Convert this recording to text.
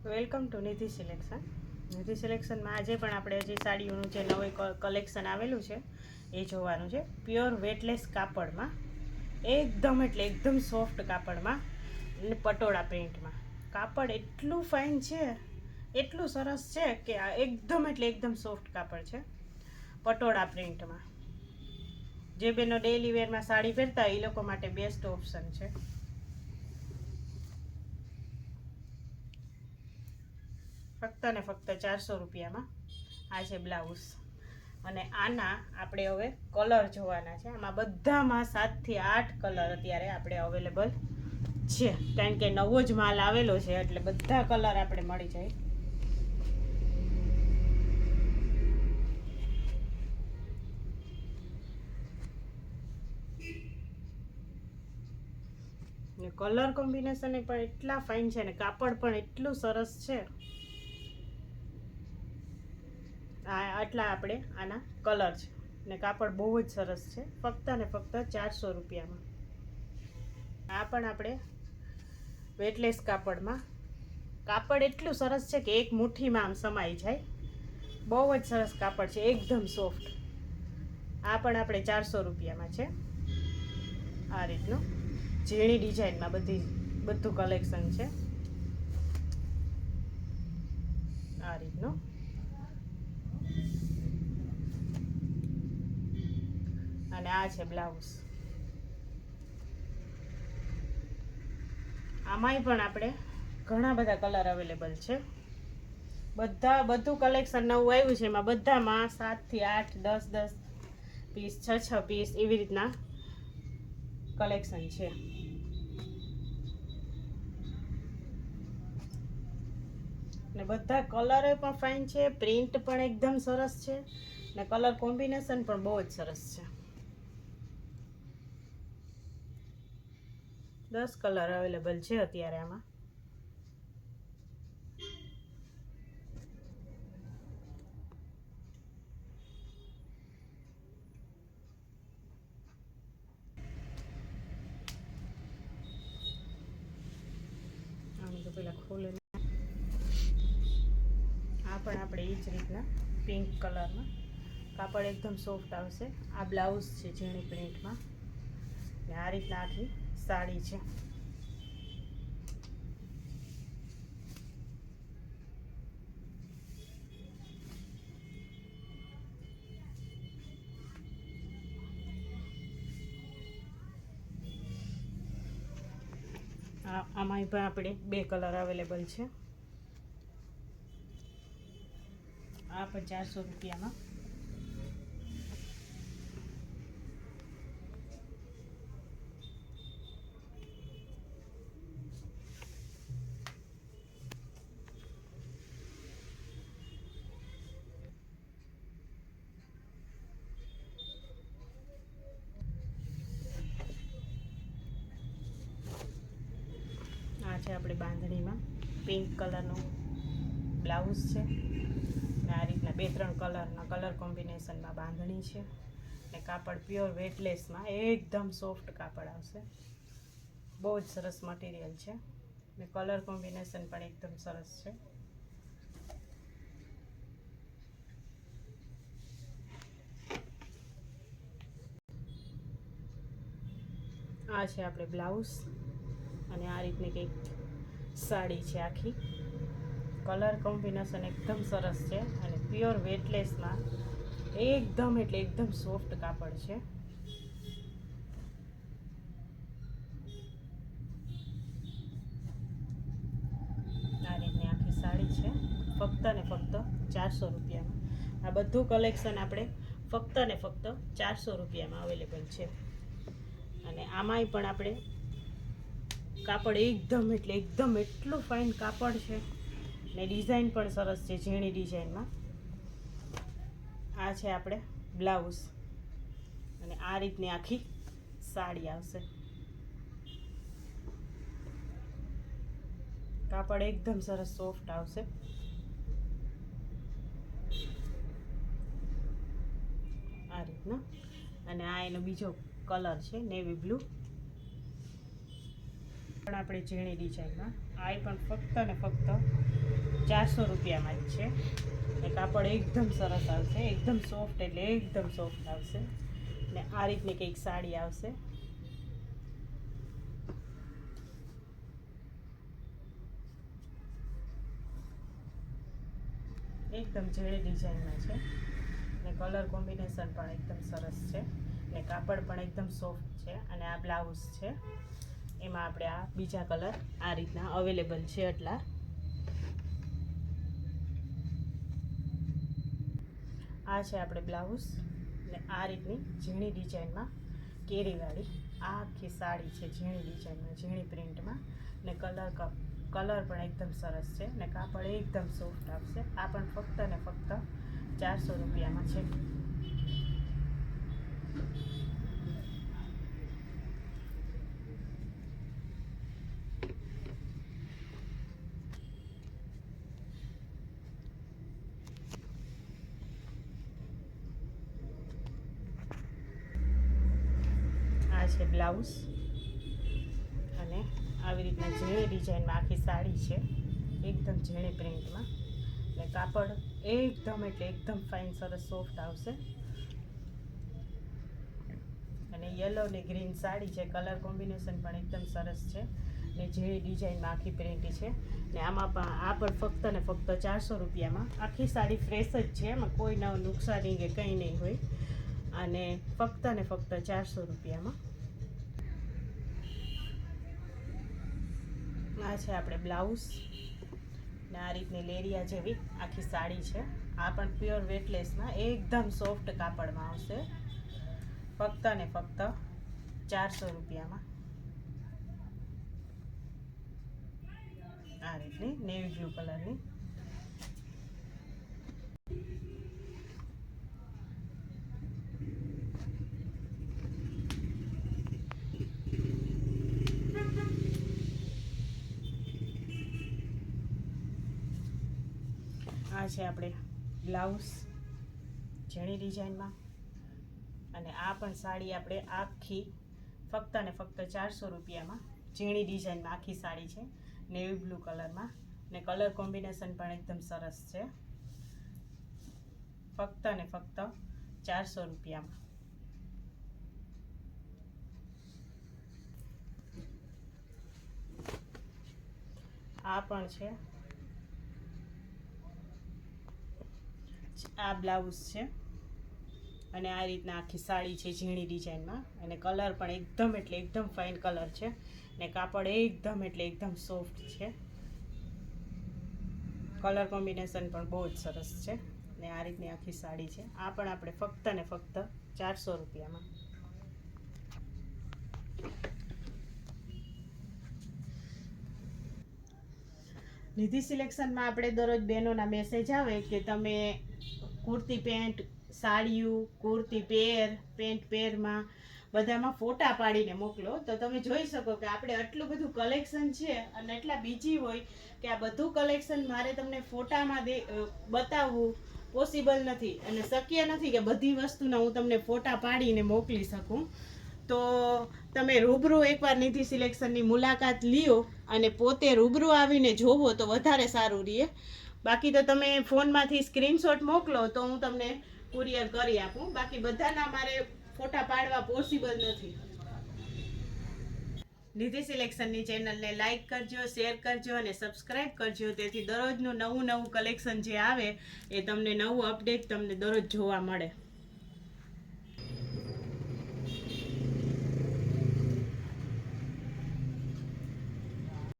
Welcome to Nidhi selection. Nidhi સિલેક્શનમાં આજે પણ આપણે જે સાડીઓનું જે નવું કલેક્શન આવેલું છે એ જોવાનું છે. પ્યોર વેટલેસ કાપડમાં, એકદમ એટલે એકદમ સોફ્ટ કાપડમાં અને પટોળા પ્રિન્ટમાં. કાપડ એટલું ફાઇન છે, એટલું સરસ છે કે આ એકદમ એટલે એકદમ સોફ્ટ કાપડ છે. પટોળા પ્રિન્ટમાં જે બેનો ડેઈલી વેરમાં સાડી પહેરતા એ લોકો માટે બેસ્ટ ઓપ્શન છે. ફક્ત ને ફક્ત 400 રૂપિયામાં આ છે બ્લાઉઝ. અને આના આપણે હવે કલર જોવાના છે. આમાં બધામાં 7 થી 8 કલર અત્યારે આપણે અવેલેબલ છે, કારણ કે નવો જ માલ આવેલો છે એટલે બધા કલર આપણે મળી જાય. ને કલર કોમ્બિનેશન પણ એટલા ફાઇન છે ને કાપડ પણ એટલું સરસ છે. આટલા આપણે આના કલર છે ને કાપડ બહુ જ સરસ છે. ફક્ત ને ફક્ત 400 રૂપિયામાં. આ પણ આપણે વેટલેસ કાપડમાં. કાપડ એટલું સરસ છે કે એક મુઠ્ઠીમાં આમ સમાઈ જાય. બહુ જ સરસ કાપડ છે, એકદમ સોફ્ટ. આ પણ આપણે 400 રૂપિયામાં છે. આ રીતનું ઝીણી ડિઝાઇનમાં બધું કલેક્શન છે. આ રીતનું અને આ છે બ્લાઉઝ. આમાંય પણ આપણે ઘણા બધા કલર અવેલેબલ છે. બધું કલેક્શન નવું આવ્યું છે. એમાં બધામાં 7 થી 8, 10 પીસ, 6 પીસ એવી રીતના કલેક્શન છે. ને બધા કલર પણ ફાઇન છે, પ્રિન્ટ પણ એકદમ સરસ છે ને કલર કોમ્બિનેશન પણ બહુ જ સરસ છે. 10 કલર અવેલેબલ છે અત્યારે આમાં. આમ તો પેલા ખોલે. આ પણ આપણે એ જ રીતના પિંક કલરમાં કાપડ એકદમ સોફ્ટ આવશે. આ બ્લાઉઝ છે ઝીણી પ્રિન્ટમાં ને આ રીતના આખી સાડી છે. આમાં પણ આપણે 2 કલર અવેલેબલ છે. આ પણ 400 રૂપિયામાં. આ છે આપણે બાંધણીમાં પિંક કલરનું બ્લાઉઝ છે ને આ રીતના 2-3 કલરના કલર કોમ્બિનેશનમાં બાંધણી છે ને કાપડ પ્યોર વેટલેસમાં એકદમ સોફ્ટ કાપડ આવશે. બહુ જ સરસ મટીરિયલ છે ને કલર કોમ્બિનેશન પણ એકદમ સરસ છે. આ છે આપણે બ્લાઉઝ અને આ રીતની કંઈક સાડી છે આખી. કલર કોમ્બિનેશન એકદમ સરસ છે અને પ્યોર વેટલેસમાં એકદમ એટલે એકદમ સોફ્ટ કાપડ છે. આ રીતની આખી સાડી છે. ફક્ત ને ફક્ત 400 રૂપિયામાં. આ બધું કલેક્શન આપણે ફક્ત ને ફક્ત 400 રૂપિયામાં અવેલેબલ છે. અને આમાંય પણ આપણે કાપડ એકદમ એટલે એકદમ એટલું ફાઇન કાપડ છે ને ડિઝાઇન પણ સરસ છે ઝીણી ડિઝાઇનમાં. આ છે આપણે બ્લાઉઝ અને આ રીતની આખી સાડી આવશે. કાપડ એકદમ સરસ સોફ્ટ આવશે. આ રીતના. અને આ એનો બીજો કલર છે નેવી બ્લુ. પણ આપણે ઝીણી ડિઝાઇનમાં આ પણ ફક્ત ને ફક્ત 400 રૂપિયામાં જ છે. ને કાપડ એકદમ સરસ આવશે, એકદમ સોફ્ટ, એટલે એકદમ સોફ્ટ આવશે. ને આ રીતની કંઈક સાડી આવશે. એકદમ ઝેડી ડિઝાઇનમાં છે ને કલર કોમ્બિનેશન પણ એકદમ સરસ છે ને કાપડ પણ એકદમ સોફ્ટ છે. અને આ બ્લાઉઝ છે, એમાં આપણે આ બીજા કલર આ રીતના અવેલેબલ છે. એટલા આ છે આપણે બ્લાઉઝ ને આ રીતની ઝીણી ડિઝાઇનમાં કેરીવાળી આ આખી સાડી છે, ઝીણી ડિઝાઇનમાં, ઝીણી પ્રિન્ટમાં ને કલર પણ એકદમ સરસ છે ને કાપડ એકદમ સોફ્ટ આવશે. આ પણ ફક્ત ને ફક્ત 400 રૂપિયામાં છે. આ છે બ્લાઉઝ અને આવી રીતના ઝીણી ડિઝાઇનમાં આખી સાડી છે, એકદમ ઝીણી પ્રિન્ટમાં ને કાપડ એકદમ એટલે એકદમ ફાઇન સરસ સોફ્ટ આવશે. અને યલો ને ગ્રીન સાડી છે, કલર કોમ્બિનેશન પણ એકદમ સરસ છે ને ઝીણી ડિઝાઇનમાં આખી પ્રિન્ટ છે. ને આમાં પણ આ પણ ફક્ત ને ફક્ત 400 રૂપિયામાં. આખી સાડી ફ્રેશ જ છે, એમાં કોઈ નુકસાની કે કંઈ નહીં હોય. અને ફક્ત ને ફક્ત 400 રૂપિયામાં. આ છે આપણે બ્લાઉઝ ને આ રીતની લેરિયા જેવી આખી સાડી છે. આ પણ પ્યોર વેટલેસમાં એકદમ સોફ્ટ કાપડમાં આવશે, ફક્ત ને ફક્ત 400 રૂપિયામાં. આ રીતની નેવી બ્લુ કલરની. આ છે આપણે બ્લાઉઝ ઝીણી ડિઝાઇનમાં અને આ પણ સાડી આપણે આખી ફક્ત ને ફક્ત 400 રૂપિયામાં. ઝીણી ડિઝાઇનમાં આખી સાડી છે, નેવી બ્લુ કલરમાં ને કલર કોમ્બિનેશન પણ એકદમ સરસ છે, ફક્ત ને ફક્ત 400 રૂપિયામાં. આ પણ છે, આ બ્લાઉઝ છે અને આ રીતના આખી સાડી છે ઝીણી ડિઝાઇનમાં અને કલર પણ એકદમ એટલે એકદમ ફાઇન કલર છે ને કાપડ એકદમ એટલે એકદમ સોફ્ટ છે. કલર કોમ્બિનેશન પણ બહુ જ સરસ છે ને આ રીતની આખી સાડી છે. આ પણ આપણે ફક્ત ને ફક્ત 400 રૂપિયામાં. નિધિ સિલેક્શનમાં આપણે દરરોજ બહેનોના મેસેજ આવે કે તમે કુર્તી પેન્ટ, સાડીઓ, કુર્તી પેન્ટ પેરમાં બધામાં ફોટા પાડીને મોકલો. તો તમે જોઈ શકો કે આપણે આટલું બધું કલેક્શન છે અને એટલા બીજી હોય કે આ બધું કલેક્શન મારે તમને ફોટામાં બતાવવું પોસિબલ નથી અને શક્ય નથી કે બધી વસ્તુના હું તમને ફોટા પાડીને મોકલી શકું. તો તમે રૂબરૂ એકવાર નિધિ સિલેક્શનની મુલાકાત લ્યો અને પોતે રૂબરૂ આવીને જોવો તો વધારે સારું રહે. બાકી તો તમે ફોનમાંથી સ્ક્રીનશોટ મોકલો તો હું તમને કુરિયર કરી આપું, બાકી બધાના મારે ફોટા પાડવા પોસિબલ નથી. નિધિ સિલેક્શનની ચેનલને લાઇક કરજો, શેર કરજો અને સબસ્ક્રાઈબ કરજો, તેથી દરરોજનું નવું કલેક્શન જે આવે એ તમને નવું અપડેટ તમને દરરોજ જોવા મળે.